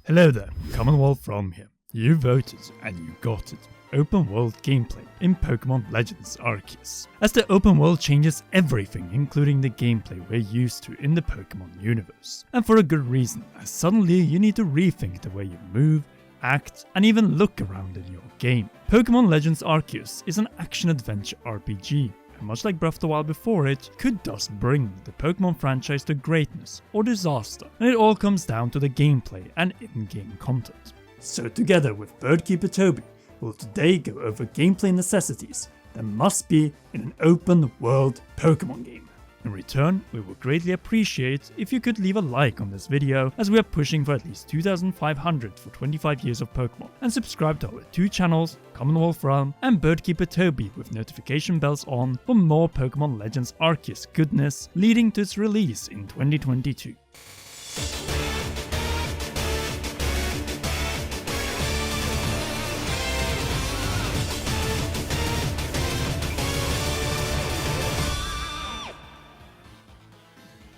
Hello there, Commonwealth from here. You voted and you got it. Open world gameplay in Pokemon Legends Arceus. As the open world changes everything, including the gameplay we're used to in the Pokemon universe. And for a good reason, as suddenly you need to rethink the way you move, act, and even look around in your game. Pokemon Legends Arceus is an action-adventure RPG, and much like Breath of the Wild before it, could thus bring the Pokemon franchise to greatness or disaster, and it all comes down to the gameplay and in-game content. So together with BirdKeeperToby, we'll today go over gameplay necessities that must be in an open world Pokemon game. In return, we would greatly appreciate if you could leave a like on this video, as we are pushing for at least 2,500 for 25 years of Pokemon, and subscribe to our two channels, Commonwealth Realm and BirdKeeperToby, with notification bells on for more Pokemon Legends Arceus goodness leading to its release in 2022.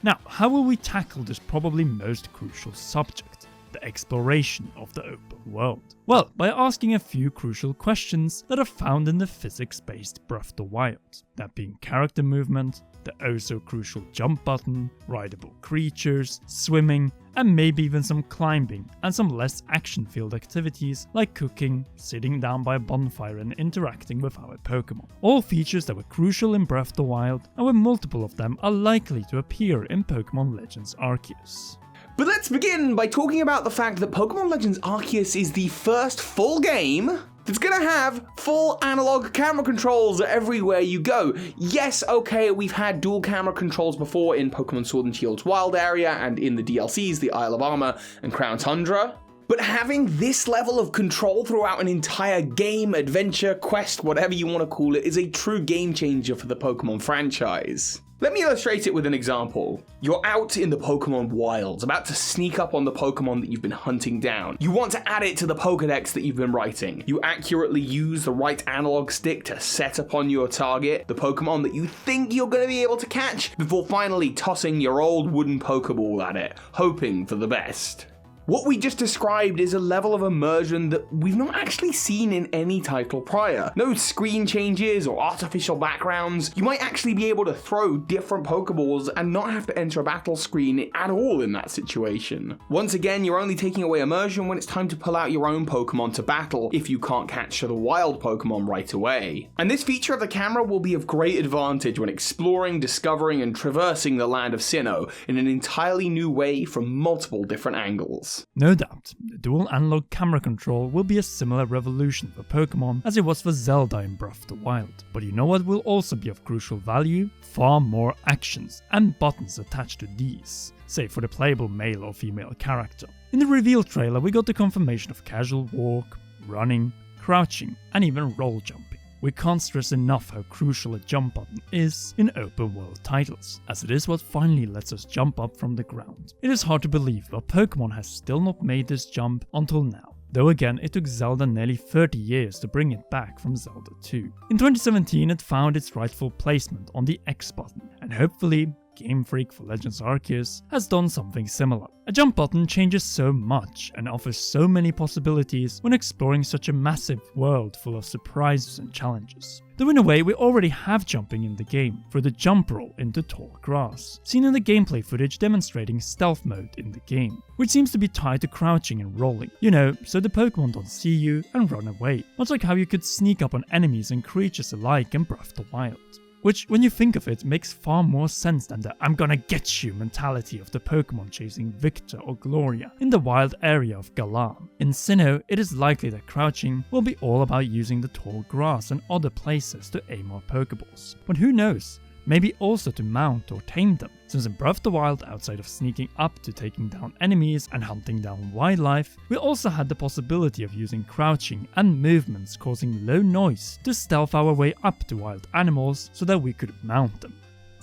Now, how will we tackle this probably most crucial subject, the exploration of the open world? Well, by asking a few crucial questions that are found in the physics-based Breath of the Wild, that being character movement, the oh-so-crucial jump button, rideable creatures, swimming, and maybe even some climbing and some less action-filled activities like cooking, sitting down by a bonfire and interacting with our Pokemon. All features that were crucial in Breath of the Wild, and where multiple of them are likely to appear in Pokemon Legends Arceus. But let's begin by talking about the fact that Pokemon Legends Arceus is the first full game that's gonna have full analog camera controls everywhere you go. Yes, okay, we've had dual camera controls before in Pokemon Sword and Shield's Wild Area and in the DLCs, the Isle of Armor and Crown Tundra. But having this level of control throughout an entire game, adventure, quest, whatever you want to call it, is a true game changer for the Pokemon franchise. Let me illustrate it with an example. You're out in the Pokemon wilds, about to sneak up on the Pokemon that you've been hunting down. You want to add it to the Pokedex that you've been writing. You accurately use the right analog stick to set upon your target, the Pokemon that you think you're going to be able to catch, before finally tossing your old wooden Pokeball at it, hoping for the best. What we just described is a level of immersion that we've not actually seen in any title prior. No screen changes or artificial backgrounds. You might actually be able to throw different Pokeballs and not have to enter a battle screen at all in that situation. Once again, you're only taking away immersion when it's time to pull out your own Pokemon to battle if you can't catch the wild Pokemon right away. And this feature of the camera will be of great advantage when exploring, discovering, and traversing the land of Sinnoh in an entirely new way from multiple different angles. No doubt, the dual analog camera control will be a similar revolution for Pokemon as it was for Zelda in Breath of the Wild. But you know what will also be of crucial value? Far more actions and buttons attached to these, say for the playable male or female character. In the reveal trailer we got the confirmation of casual walk, running, crouching, and even roll jumping. We can't stress enough how crucial a jump button is in open world titles, as it is what finally lets us jump up from the ground. It is hard to believe, but Pokemon has still not made this jump until now. Though again, it took Zelda nearly 30 years to bring it back from Zelda 2. In 2017 it found its rightful placement on the X button, and hopefully Game Freak for Legends Arceus has done something similar. A jump button changes so much and offers so many possibilities when exploring such a massive world full of surprises and challenges. Though in a way we already have jumping in the game through the jump roll into tall grass, seen in the gameplay footage demonstrating stealth mode in the game, which seems to be tied to crouching and rolling, you know, so the Pokemon don't see you and run away, much like how you could sneak up on enemies and creatures alike in Breath of the Wild. Which, when you think of it, makes far more sense than the "I'm gonna get you" mentality of the Pokemon chasing Victor or Gloria in the wild area of Galar. In Sinnoh, it is likely that crouching will be all about using the tall grass and other places to aim our Pokeballs. But who knows? Maybe also to mount or tame them, since in Breath of the Wild, outside of sneaking up to taking down enemies and hunting down wildlife, we also had the possibility of using crouching and movements causing low noise to stealth our way up to wild animals so that we could mount them.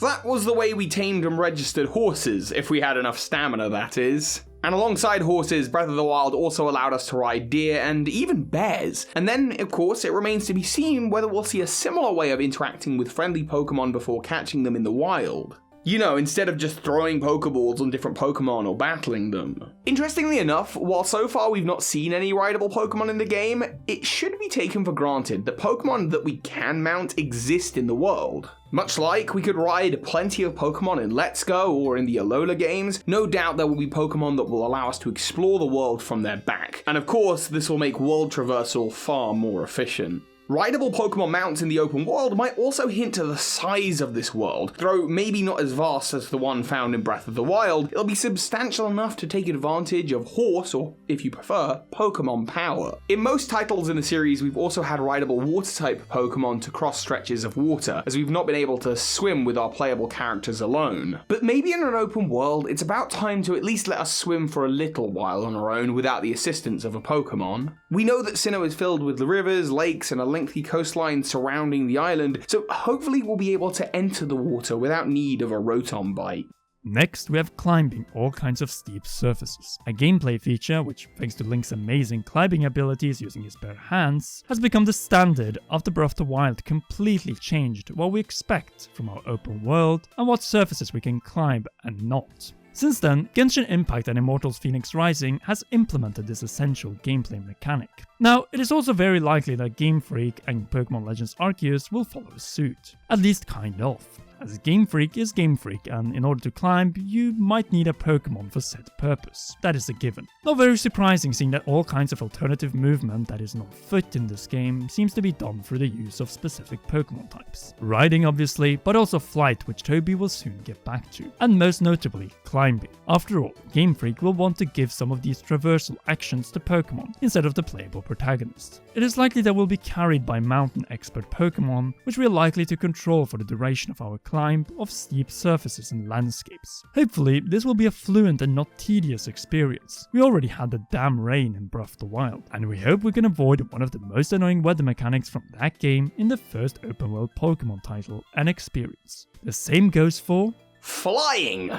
That was the way we tamed and registered horses, if we had enough stamina, that is. And alongside horses, Breath of the Wild also allowed us to ride deer and even bears. And then, of course, it remains to be seen whether we'll see a similar way of interacting with friendly Pokemon before catching them in the wild. You know, instead of just throwing Pokeballs on different Pokemon or battling them. Interestingly enough, while so far we've not seen any rideable Pokemon in the game, it should be taken for granted that Pokemon that we can mount exist in the world. Much like we could ride plenty of Pokemon in Let's Go or in the Alola games, no doubt there will be Pokemon that will allow us to explore the world from their back. And of course, this will make world traversal far more efficient. Rideable Pokemon mounts in the open world might also hint to the size of this world. Though maybe not as vast as the one found in Breath of the Wild, it'll be substantial enough to take advantage of horse, or if you prefer, Pokemon power. In most titles in the series, we've also had rideable water-type Pokemon to cross stretches of water, as we've not been able to swim with our playable characters alone. But maybe in an open world, it's about time to at least let us swim for a little while on our own without the assistance of a Pokemon. We know that Sinnoh is filled with rivers, lakes, and a lengthy coastline surrounding the island, so hopefully we'll be able to enter the water without need of a Rotom bite. Next, we have climbing all kinds of steep surfaces, a gameplay feature which, thanks to Link's amazing climbing abilities using his bare hands, has become the standard after Breath of the Wild completely changed what we expect from our open world and what surfaces we can climb and not. Since then, Genshin Impact and Immortals Phoenix Rising has implemented this essential gameplay mechanic. Now, it is also very likely that Game Freak and Pokemon Legends Arceus will follow suit, at least kind of, as Game Freak is Game Freak, and in order to climb, you might need a Pokemon for said purpose. That is a given. Not very surprising, seeing that all kinds of alternative movement that is not foot in this game seems to be done through the use of specific Pokemon types. Riding obviously, but also flight, which Toby will soon get back to, and most notably, climbing. After all, Game Freak will want to give some of these traversal actions to Pokemon instead of the playable protagonist. It is likely that we'll be carried by mountain expert Pokemon, which we are likely to control for the duration of our climb of steep surfaces and landscapes. Hopefully, this will be a fluent and not tedious experience. We already had the damn rain in Breath of the Wild, and we hope we can avoid one of the most annoying weather mechanics from that game in the first open world Pokemon title and experience. The same goes for flying!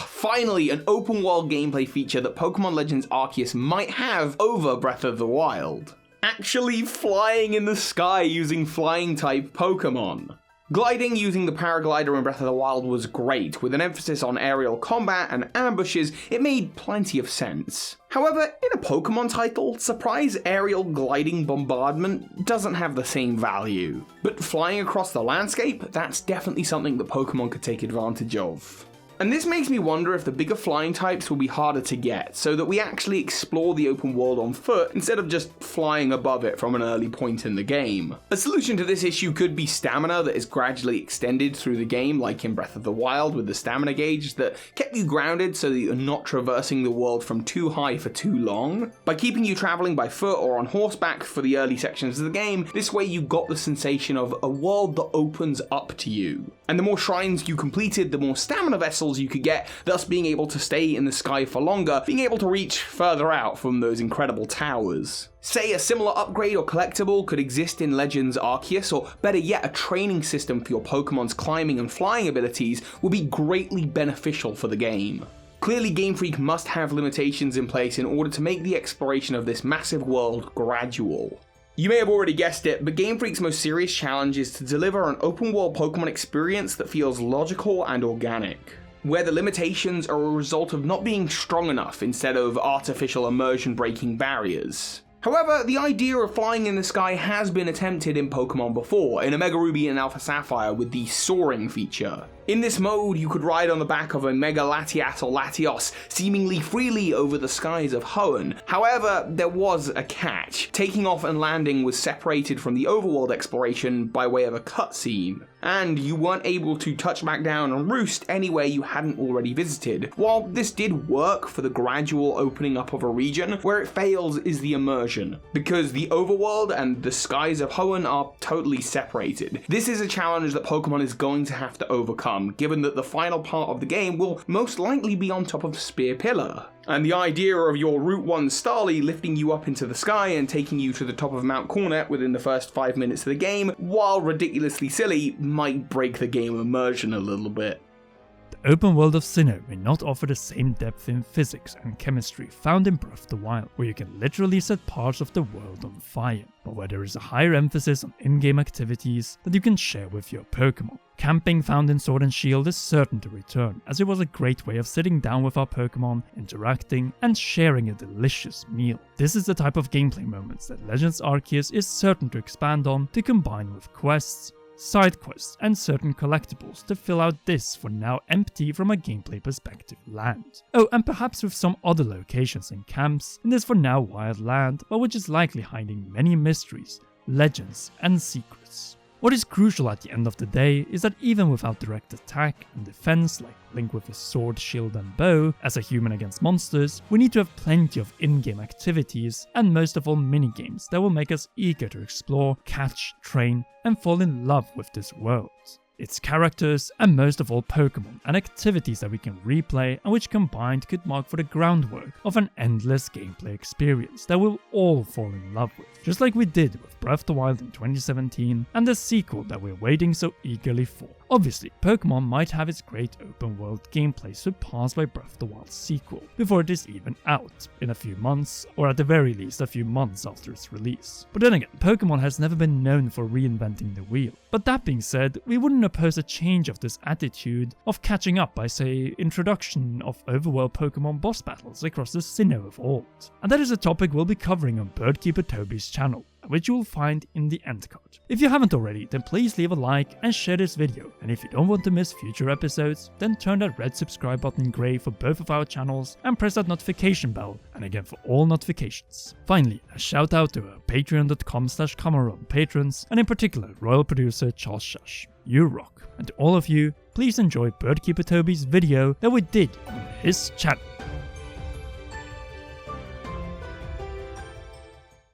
Finally an open world gameplay feature that Pokemon Legends Arceus might have over Breath of the Wild. Actually flying in the sky using flying type Pokemon. Gliding using the paraglider in Breath of the Wild was great. With an emphasis on aerial combat and ambushes, it made plenty of sense. However, in a Pokemon title, surprise aerial gliding bombardment doesn't have the same value. But flying across the landscape, that's definitely something that Pokemon could take advantage of. And this makes me wonder if the bigger flying types will be harder to get, so that we actually explore the open world on foot instead of just flying above it from an early point in the game. A solution to this issue could be stamina that is gradually extended through the game, like in Breath of the Wild with the stamina gauge that kept you grounded so that you're not traversing the world from too high for too long. By keeping you traveling by foot or on horseback for the early sections of the game, this way you got the sensation of a world that opens up to you. And the more shrines you completed, the more stamina vessels you could get, thus being able to stay in the sky for longer, being able to reach further out from those incredible towers. Say a similar upgrade or collectible could exist in Legends Arceus, or better yet, a training system for your Pokemon's climbing and flying abilities would be greatly beneficial for the game. Clearly, Game Freak must have limitations in place in order to make the exploration of this massive world gradual. You may have already guessed it, but Game Freak's most serious challenge is to deliver an open-world Pokemon experience that feels logical and organic, where the limitations are a result of not being strong enough instead of artificial immersion-breaking barriers. However, the idea of flying in the sky has been attempted in Pokemon before, in Omega Ruby and Alpha Sapphire with the soaring feature. In this mode, you could ride on the back of a Mega Latias or Latios, seemingly freely over the skies of Hoenn. However, there was a catch. Taking off and landing was separated from the overworld exploration by way of a cutscene, and you weren't able to touch back down and roost anywhere you hadn't already visited. While this did work for the gradual opening up of a region, where it fails is the immersion, because the overworld and the skies of Hoenn are totally separated. This is a challenge that Pokemon is going to have to overcome, given that the final part of the game will most likely be on top of Spear Pillar. And the idea of your Route 1 Starly lifting you up into the sky and taking you to the top of Mount Cornet within the first 5 minutes of the game, while ridiculously silly, might break the game immersion a little bit. The open world of Sinnoh may not offer the same depth in physics and chemistry found in Breath of the Wild, where you can literally set parts of the world on fire, but where there is a higher emphasis on in-game activities that you can share with your Pokemon. Camping found in Sword and Shield is certain to return, as it was a great way of sitting down with our Pokemon, interacting, and sharing a delicious meal. This is the type of gameplay moments that Legends Arceus is certain to expand on to combine with quests, side quests, and certain collectibles to fill out this for now empty from a gameplay perspective land. Oh, and perhaps with some other locations and camps in this for now wild land, but which is likely hiding many mysteries, legends, and secrets. What is crucial at the end of the day is that even without direct attack and defense like Link with his sword, shield and bow as a human against monsters, we need to have plenty of in-game activities and most of all minigames that will make us eager to explore, catch, train and fall in love with this world. Its characters, and most of all Pokemon and activities that we can replay and which combined could mark for the groundwork of an endless gameplay experience that we'll all fall in love with, just like we did with Breath of the Wild in 2017 and the sequel that we're waiting so eagerly for. Obviously, Pokemon might have its great open world gameplay surpassed by Breath of the Wild's sequel before it is even out, in a few months, or at the very least a few months after its release. But then again, Pokemon has never been known for reinventing the wheel. But that being said, we wouldn't oppose a change of this attitude of catching up by, say, introduction of overworld Pokemon boss battles across the Sinnoh of old. And that is a topic we'll be covering on BirdKeeperToby's channel, which you will find in the end card. If you haven't already, then please leave a like and share this video, and if you don't want to miss future episodes, then turn that red subscribe button grey for both of our channels and press that notification bell, and again for all notifications. Finally, a shout out to our patreon.com/Kamaron patrons, and in particular royal producer Charles Shush. You rock. And to all of you, please enjoy BirdKeeperToby's video that we did on his channel.